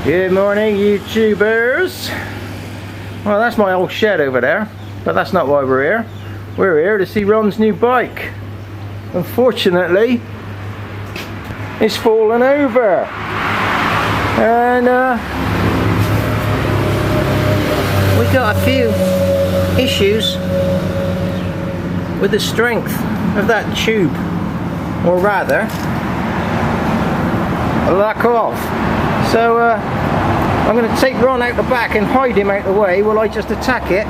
Good morning, YouTubers. Well, that's my old shed over there, but that's not why we're here. We're here to see Ron's new bike. Unfortunately, it's fallen over, and we got a few issues with the strength of that tube, or rather, a lack of. So I'm going to take Ron out the back and hide him out the way while I just attack it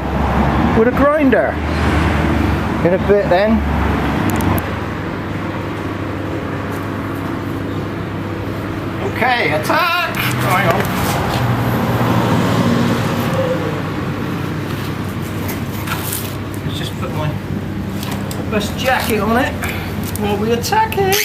with a grinder. In a bit then. Okay, attack! Hang on. Let's just put my best jacket on it while we attack it.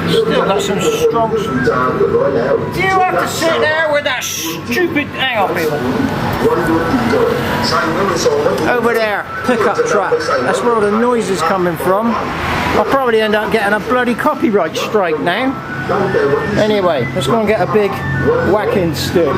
Still got some strong. Do you have to sit there with that stupid, hang on people. Over there, pickup truck. That's where all the noise is coming from. I'll probably end up getting a bloody copyright strike now. Anyway, let's go and get a big whacking stick.